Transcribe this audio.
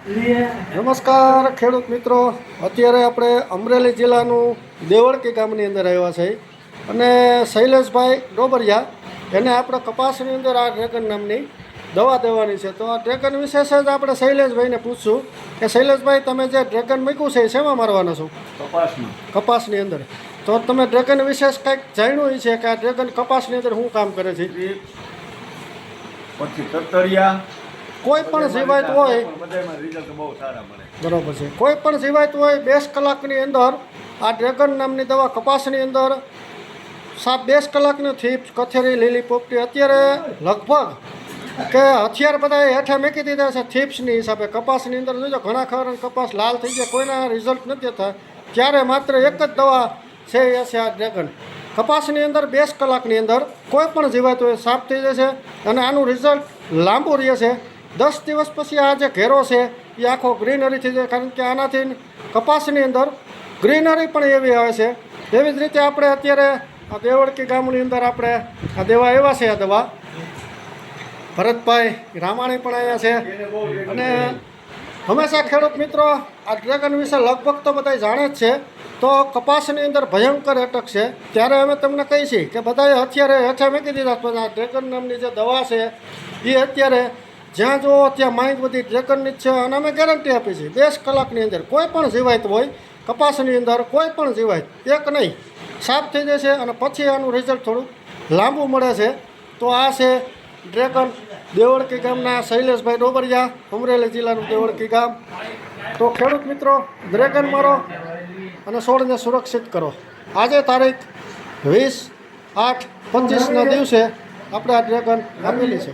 નમસ્કાર ખેડૂત મિત્રો, અત્યારે આપણે અમરેલી જિલ્લાનું દેવળકી ગામની અંદર આવ્યા છે અને શૈલેષભાઈ ડોબરિયા એને આપણે કપાસની અંદર આ ડ્રેગન નામની દવા દેવાની છે. તો આ ડ્રેગન વિશે જ આપણે શૈલેષભાઈને પૂછશું કે શૈલેષભાઈ, તમે જે ડ્રેગન મૂક્યું છે એ શેમાં મારવાના છો? કપાસની અંદર. તો તમે ડ્રેગન વિશે કંઈક જાણ્યું છે કે આ ડ્રેગન કપાસની અંદર શું કામ કરે છે? પછી તતરિયા કોઈ પણ જીવાત હોય, બરાબર છે, કોઈ પણ જીવાત હોય 20 કલાકની અંદર આ ડ્રેગન નામની દવા કપાસની અંદર 20 કલાકની થીપ્સ, કથેરી, લીલી પોપટી અત્યારે લગભગ કે હથિયાર બધા હેઠા મૂકી દીધા છે થીપ્સની હિસાબે. કપાસની અંદર જોજો ઘણા ખરા કપાસ લાલ થઈ જાય, કોઈના રિઝલ્ટ નથી થતા. ત્યારે માત્ર એક જ દવા છે એ છે આ ડ્રેગન. કપાસની અંદર 20 કલાકની અંદર કોઈ પણ જીવાત હોય સાફ થઈ જશે અને આનું રિઝલ્ટ લાંબુ રહે છે. 10 દિવસ પછી આ જે ઘેરો છે એ આખો ગ્રીનરી થઈ જાય, કારણ કે આનાથી કપાસની અંદર ગ્રીનરી પણ એવી આવે છે. એવી જ રીતે આપણે અત્યારે આ દેવળકી ગામની અંદર આપણે આ દેવા આવ્યા છે. આ દવા ભરતભાઈ રામાણી પણ અહીંયા છે અને હંમેશા ખેડૂત મિત્રો આ ડ્રેગન વિશે લગભગ તો બધા જાણે જ છે. તો કપાસની અંદર ભયંકર અટક છે, ત્યારે અમે તમને કહી છીએ કે બધાએ અત્યારે હેઠા મૂકી દીધા. પણ આ ડ્રેગન નામની જે દવા છે એ અત્યારે જ્યાં જુઓ ત્યાં માંગ બધી ડ્રેગનની જ છે અને અમે ગેરંટી આપી છીએ 20 કલાકની અંદર કોઈ પણ જીવાત હોય કપાસની અંદર, કોઈ પણ જીવાત એક નહીં, સાફ થઈ જશે અને પછી આનું રિઝલ્ટ થોડું લાંબુ મળે છે. તો આ છે ડ્રેગન, દેવળકી ગામના શૈલેષભાઈ ડોબરિયા, અમરેલી જિલ્લાનું દેવળકી ગામ. તો ખેડૂત મિત્રો, ડ્રેગન મારો અને છોડને સુરક્ષિત કરો. આજે તારીખ 20/8/25ના દિવસે આપણે આ ડ્રેગન આપેલી છે.